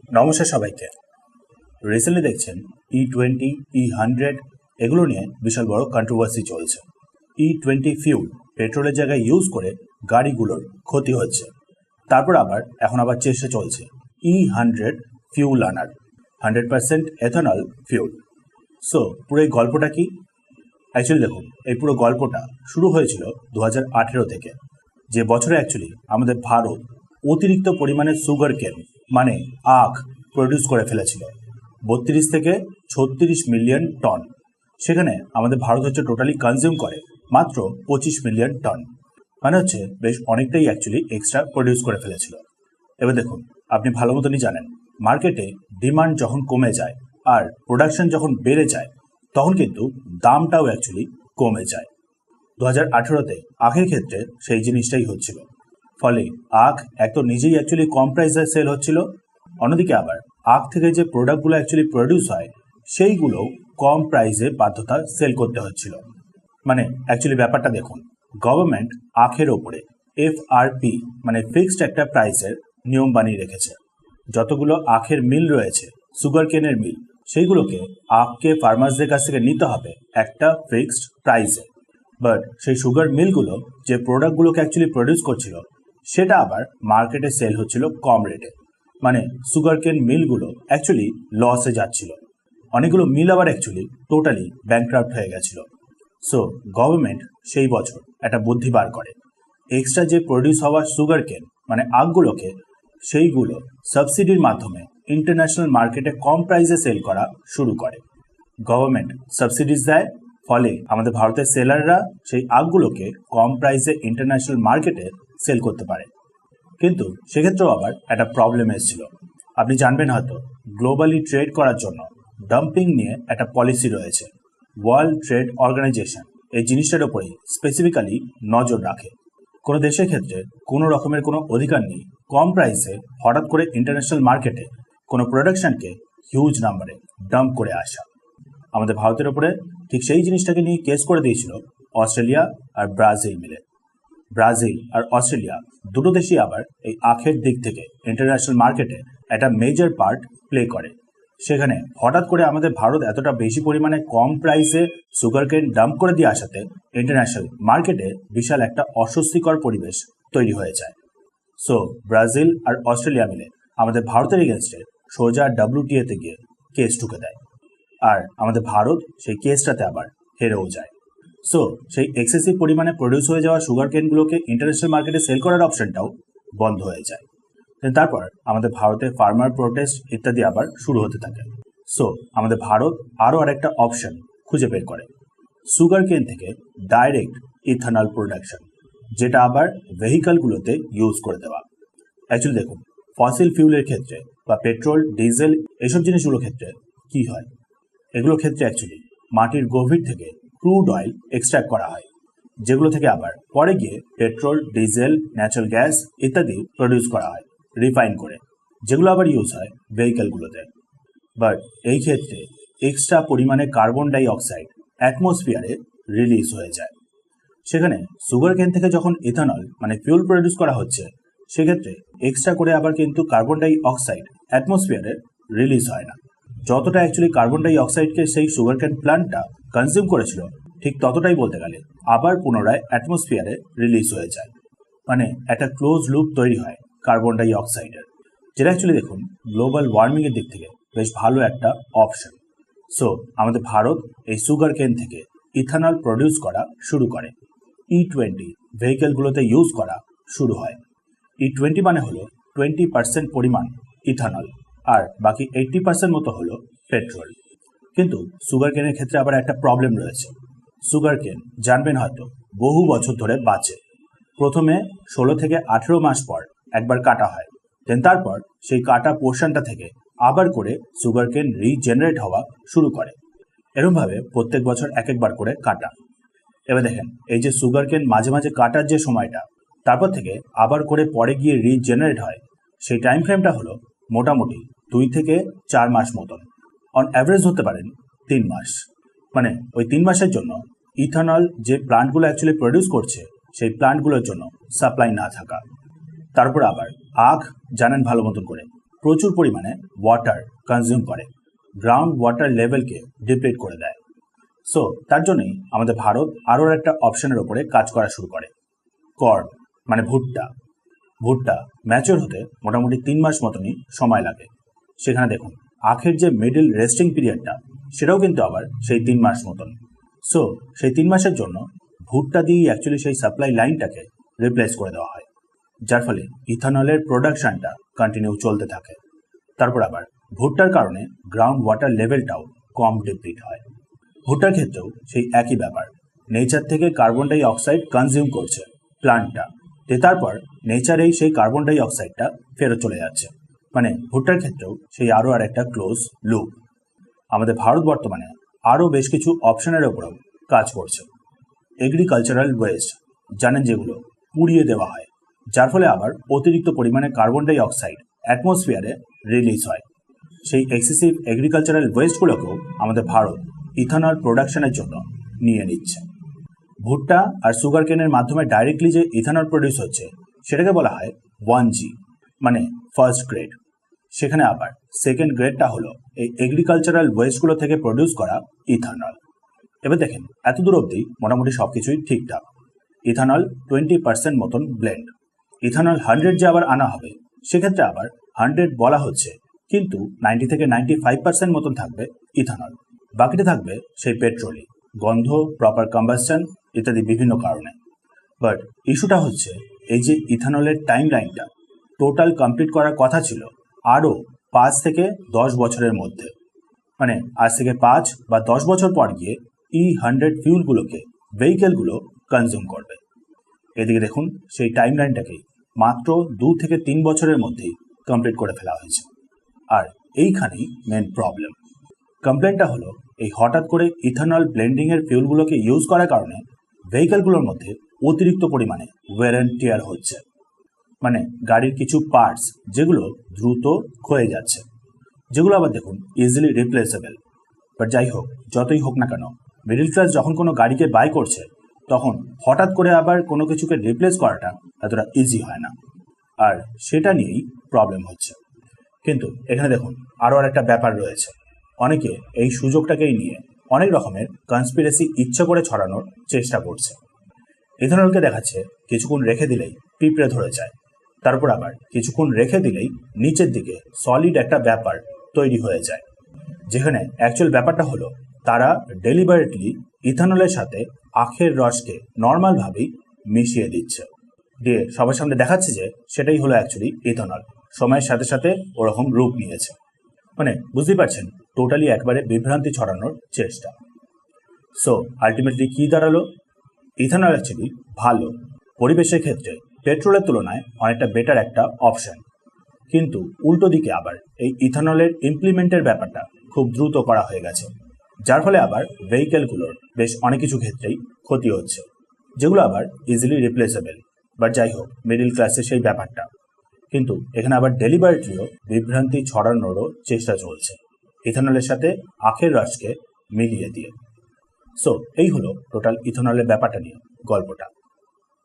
নমস্কার সবাইকে। রিসেন্টলি দেখছেন E20, E100 এগুলো নিয়ে বিশাল বড় কন্ট্রোভার্সি চলছে। E20 ফিউল পেট্রোলের জায়গায় ইউজ করে গাড়িগুলোর ক্ষতি হচ্ছে, তারপর এখন আবার চেষ্টা চলছে E100 ফিউল আনার, 100% এথনল ফিউল। সো পুরো এই গল্পটা কি? অ্যাকচুয়ালি দেখুন, এই পুরো গল্পটা শুরু হয়েছিল 2018 থেকে, যে বছরে অ্যাকচুয়ালি আমাদের ভারত অতিরিক্ত পরিমাণে সুগার কেন মানে আখ প্রডিউস করে ফেলেছিল 32 থেকে 36 মিলিয়ন টন। সেখানে আমাদের ভারত টোটালি কনজিউম করে মাত্র 25 মিলিয়ন টন, মানে বেশ অনেকটাই অ্যাকচুয়ালি এক্সট্রা প্রডিউস করে ফেলেছিল। এবার দেখুন, আপনি ভালো মতনই জানেন মার্কেটে ডিমান্ড যখন কমে যায় আর প্রোডাকশন যখন বেড়ে যায় তখন কিন্তু দামটাও অ্যাকচুয়ালি কমে যায়। 2018-তে আখের ক্ষেত্রে সেই জিনিসটাই হচ্ছিল। ফলে আখ এক তো নিজেই অ্যাকচুয়ালি কম প্রাইসে সেল হচ্ছিল, অন্যদিকে আবার আখ থেকে যে প্রোডাক্টগুলো অ্যাকচুয়ালি প্রডিউস হয় সেইগুলো কম প্রাইসে বাধ্যতা সেল করতে হচ্ছিল। মানে অ্যাকচুয়ালি ব্যাপারটা দেখুন, গভর্নমেন্ট আখের ওপরে FRP মানে ফিক্সড একটা প্রাইসের নিয়ম বানিয়ে রেখেছে। যতগুলো আখের মিল রয়েছে, সুগার কেনের মিল, সেইগুলোকে আখকে ফার্মার্সদের কাছ থেকে নিতে হবে একটা ফিক্সড প্রাইসে। বাট সেই সুগার মিলগুলো যে প্রোডাক্টগুলোকে অ্যাকচুয়ালি প্রডিউস করছিল সেটা আবার মার্কেটে সেল হচ্ছিল কম রেটে। মানে সুগার কেন মিলগুলো অ্যাকচুয়ালি লসে যাচ্ছিল, অনেকগুলো মিল আবার অ্যাকচুয়ালি টোটালি ব্যাংক্রাফট হয়ে গেছিল। সো গভর্নমেন্ট সেই বছর একটা বুদ্ধি বার করে, এক্সট্রা যে প্রডিউস হওয়া সুগার কেন মানে আখগুলোকে সেইগুলো সাবসিডির মাধ্যমে ইন্টারন্যাশনাল মার্কেটে কম প্রাইসে সেল করা শুরু করে। গভর্নমেন্ট সাবসিডিজ দেয়, ফলে আমাদের ভারতের সেলাররা সেই আখগুলোকে কম প্রাইসে ইন্টারন্যাশনাল মার্কেটে সেল করতে পারে। কিন্তু সেক্ষেত্রেও আবার একটা প্রবলেম এসেছিল। আপনি জানবেন হয়তো, গ্লোবালি ট্রেড করার জন্য ডাম্পিং নিয়ে একটা পলিসি রয়েছে। ওয়ার্ল্ড ট্রেড অর্গানাইজেশন এই জিনিসটার উপরেই স্পেসিফিক্যালি নজর রাখে। কোনো দেশের ক্ষেত্রে কোনো রকমের কোনো অধিকার নেই কম প্রাইসে হঠাৎ করে ইন্টারন্যাশনাল মার্কেটে কোনো প্রোডাকশনকে হিউজ নাম্বারে ডাম্প করে আসা। আমাদের ভারতের ওপরে ঠিক সেই জিনিসটাকে নিয়ে কেস করে দিয়েছিল অস্ট্রেলিয়া আর ব্রাজিল মিলে। ব্রাজিল আর অস্ট্রেলিয়া দুটো দেশই আবার এই আখের দিক থেকে ইন্টারন্যাশনাল মার্কেটে একটা মেজর পার্ট প্লে করে। সেখানে হঠাৎ করে আমাদের ভারত এতটা বেশি পরিমাণে কম প্রাইসে সুগার কেন ডাম্প করে দিয়ে আসাতে ইন্টারন্যাশনাল মার্কেটে বিশাল একটা অস্বস্তিকর পরিবেশ তৈরি হয়ে যায়। সো ব্রাজিল আর অস্ট্রেলিয়া মিলে আমাদের ভারতের এগেনস্টে সোজা WTO-তে গিয়ে কেস ঠুকে দেয়, আর আমাদের ভারত সেই কেসটাতে আবার হেরেও যায়। সো সেই এক্সেসিভ পরিমাণে প্রডিউস হয়ে যাওয়া সুগার কেনগুলোকে ইন্টারন্যাশনাল মার্কেটে সেল করার অপশনটাও বন্ধ হয়ে যায়। তারপর আমাদের ভারতে ফার্মার প্রোটেস্ট ইত্যাদি আবার শুরু হতে থাকে। সো আমাদের ভারত আরও আরেকটা অপশন খুঁজে বের করে, সুগার কেন থেকে ডাইরেক্ট ইথানল প্রোডাকশন, যেটা আবার ভেহিকলগুলোতে ইউজ করে দেওয়া। অ্যাকচুয়ালি দেখুন, ফসিল ফিউলের ক্ষেত্রে বা পেট্রোল, ডিজেল এইসব জিনিসগুলোর ক্ষেত্রে কি হয়, এগুলোর ক্ষেত্রে অ্যাকচুয়ালি মাটির গভীর থেকে ক্রুড অয়েল এক্সট্র্যাক্ট করা হয়, যেগুলো থেকে আবার পরে গিয়ে পেট্রোল, ডিজেল, ন্যাচারাল গ্যাস ইত্যাদি প্রডিউস করা হয় রিফাইন করে, যেগুলো আবার ইউজ হয় ভেহিকলগুলোতে। বাট এই ক্ষেত্রে এক্সট্রা পরিমাণে কার্বন ডাই অক্সাইড অ্যাটমসফিয়ারে রিলিজ হয়ে যায়। সেখানে সুগার কেন থেকে যখন ইথানল মানে ফিউল প্রডিউস করা হচ্ছে, সেক্ষেত্রে এক্সট্রা করে আবার কিন্তু কার্বন ডাই অক্সাইড অ্যাটমসফিয়ারে রিলিজ হয় না। যতটা অ্যাকচুয়ালি কার্বন ডাই অক্সাইডকে সেই সুগার কেন প্ল্যান্টটা কনজিউম করেছিল, ঠিক ততটাই বলতে গেলে আবার পুনরায় অ্যাটমসফিয়ারে রিলিজ হয়ে যায়। মানে একটা ক্লোজ লুপ তৈরি হয় কার্বন ডাই অক্সাইডের, যেটা অ্যাকচুয়ালি দেখুন গ্লোবাল ওয়ার্মিংয়ের দিক থেকে বেশ ভালো একটা অপশন। সো আমাদের ভারত এই সুগার কেন থেকে ইথানল প্রডিউস করা শুরু করে, E20 ভেহিকেলগুলোতে ইউজ করা শুরু হয়। E20 মানে হলো 20% পরিমাণ ইথানল, আর বাকি 80% মতো হলো পেট্রোল। কিন্তু সুগার কেনের ক্ষেত্রে আবার একটা প্রবলেম রয়েছে। সুগার কেন জানবেন হয়তো বহু বছর ধরে বাঁচে। প্রথমে 16 থেকে 18 মাস পর একবার কাটা হয়, দেন তারপর সেই কাটা পোর্শনটা থেকে আবার করে সুগার কেন রিজেনারেট হওয়া শুরু করে। এরকমভাবে প্রত্যেক বছর এক একবার করে কাটা। এবার দেখেন, এই যে সুগার কেন মাঝে মাঝে কাটার যে সময়টা, তারপর থেকে আবার করে পরে গিয়ে রিজেনারেট হয়, সেই টাইম ফ্রেমটা হলো মোটামুটি 2 থেকে 4 মাস মতন। অন অ্যাভারেজ হতে পারেন 3 মাস। মানে ওই 3 মাসের জন্য ইথানল যে প্লান্টগুলো অ্যাকচুয়ালি প্রডিউস করছে সেই প্লান্টগুলোর জন্য সাপ্লাই না থাকা। তারপর আবার আখ জানেন ভালো মতন করে প্রচুর পরিমাণে ওয়াটার কনজিউম করে, গ্রাউন্ড ওয়াটার লেভেলকে ডিপ্লিট করে দেয়। সো তার জন্যই আমাদের ভারত আরও একটা অপশনের ওপরে কাজ করা শুরু করে। কর্ন মানে ভুট্টা। ভুট্টা ম্যাচিওর হতে মোটামুটি 3 মাস মতনই সময় লাগে। সেখানে দেখুন আখের যে মিডল রেস্টিং পিরিয়ডটা সেটাও কিন্তু আবার সেই 3 মাস মতন। সো সেই 3 মাসের জন্য ভুট্টা দিয়েই অ্যাকচুয়ালি সেই সাপ্লাই লাইনটাকে রিপ্লেস করে দেওয়া হয়, যার ফলে ইথানলের প্রোডাকশনটা কন্টিনিউ চলতে থাকে। তারপর আবার ভুট্টার কারণে গ্রাউন্ড ওয়াটার লেভেলটাও কম ডিপ্লিট হয়। ভুট্টার ক্ষেত্রেও সেই একই ব্যাপার, নেচার থেকে কার্বন ডাই অক্সাইড কনজিউম করছে প্লান্টটা, তারপর নেচারেই সেই কার্বন ডাই অক্সাইডটা ফেরত চলে যাচ্ছে। মানে ভুট্টার ক্ষেত্রেও সেই আরও আর একটা ক্লোজ লুপ। আমাদের ভারত বর্তমানে আরও বেশ কিছু অপশনের ওপরেও কাজ করছে। এগ্রিকালচারাল ওয়েস্ট জানেন, যেগুলো পুড়িয়ে দেওয়া হয়, যার ফলে আবার অতিরিক্ত পরিমাণে কার্বন ডাই অক্সাইড অ্যাটমসফিয়ারে রিলিজ হয়। সেই এক্সেসিভ এগ্রিকালচারাল ওয়েস্টগুলোকেও আমাদের ভারত ইথানল প্রোডাকশনের জন্য নিয়ে নিচ্ছে। ভুট্টা আর সুগার কেনের মাধ্যমে ডাইরেক্টলি যে ইথানল প্রডিউস হচ্ছে সেটাকে বলা হয় 1G, মানে ফার্স্ট গ্রেড। সেখানে আবার সেকেন্ড গ্রেডটা হলো এই এগ্রিকালচারাল ওয়েস্টগুলো থেকে প্রডিউস করা ইথানল। এবার দেখেন এতদূর অবধি মোটামুটি সব কিছুই ঠিকঠাক। ইথানল 20% মতন ব্লেন্ড। ইথানল 100 যে আবার আনা হবে সেক্ষেত্রে আবার 100 বলা হচ্ছে, কিন্তু 90 থেকে 95% মতন থাকবে ইথানল, বাকিটা থাকবে সেই পেট্রোলই, গন্ধ, প্রপার কম্বাসশন ইত্যাদি বিভিন্ন কারণে। বাট ইস্যুটা হচ্ছে এই যে ইথানলের টাইম লাইনটা টোটাল কমপ্লিট করার কথা ছিল আরও 5 থেকে 10 বছরের মধ্যে। মানে আজ থেকে 5 বা 10 বছর পর গিয়ে E100 ফিউলগুলোকে ভেহিকেলগুলো কনজিউম করবে। এদিকে দেখুন সেই টাইম লাইনটাকেই মাত্র 2 থেকে 3 বছরের মধ্যেই কমপ্লিট করে ফেলা হয়েছে। আর এইখানেই মেন প্রবলেম। কমপ্লেনটা হলো এই হঠাৎ করে ইথানল ব্লেন্ডিংয়ের ফিউলগুলোকে ইউজ করার কারণে ভেহিকেলগুলোর মধ্যে অতিরিক্ত পরিমাণে ওয়্যার অ্যান্ড টিয়ার হচ্ছে। মানে গাড়ির কিছু পার্টস যেগুলো দ্রুত ক্ষয়ে যাচ্ছে, যেগুলো আবার দেখুন ইজিলি রিপ্লেসেবল। বাট যাই হোক, যতই হোক না কেন, মিডিল ক্লাস যখন কোনো গাড়িকে বাই করছে তখন হঠাৎ করে আবার কোনো কিছুকে রিপ্লেস করাটা এতটা ইজি হয় না, আর সেটা নিয়েই প্রবলেম হচ্ছে। কিন্তু এখানে দেখুন আরও একটা ব্যাপার রয়েছে। অনেকে এই সুযোগটাকেই নিয়ে অনেক রকমের কনস্পিরেসি ইচ্ছা করে ছড়ানোর চেষ্টা করছে। ইথানলকে দেখাচ্ছে কিছুক্ষণ রেখে দিলেই পিঁপড়ে ধরে যায়, তারপর আবার কিছুক্ষণ রেখে দিলেই নিচের দিকে সলিড একটা ব্যাপার তৈরি হয়ে যায়। যেখানে অ্যাকচুয়াল ব্যাপারটা হলো তারা ডেলিবারেটলি ইথানলের সাথে আখের রসকে নর্মালভাবেই মিশিয়ে দিচ্ছে, দিয়ে সবার সামনে দেখাচ্ছে যে সেটাই হলো অ্যাকচুয়ালি ইথানল। সময়ের সাথে সাথে ওরকম রূপ নিয়েছে। মানে বুঝতেই পারছেন, টোটালি একবারে বিভ্রান্তি ছড়ানোর চেষ্টা। সো আলটিমেটলি কী দাঁড়ালো? ইথানল অ্যাকচুয়ালি ভালো, পরিবেশের ক্ষেত্রে পেট্রোলের তুলনায় অনেকটা বেটার একটা অপশন। কিন্তু উল্টো দিকে আবার এই ইথানলের ইমপ্লিমেন্টের ব্যাপারটা খুব দ্রুত করা হয়ে গেছে, যার ফলে আবার ভেহিকেলগুলোর বেশ অনেক কিছু ক্ষেত্রেই ক্ষতি হচ্ছে, যেগুলো আবার ইজিলি রিপ্লেসেবল। বাট যাই হোক, মিডিল ক্লাসের সেই ব্যাপারটা। কিন্তু এখানে আবার ডেলিবারেটলিও বিভ্রান্তি ছড়ানোরও চেষ্টা চলছে ইথানলের সাথে আখের রসকে মিলিয়ে দিয়ে। সো এই হলো টোটাল ইথানলের ব্যাপারটা নিয়ে গল্পটা।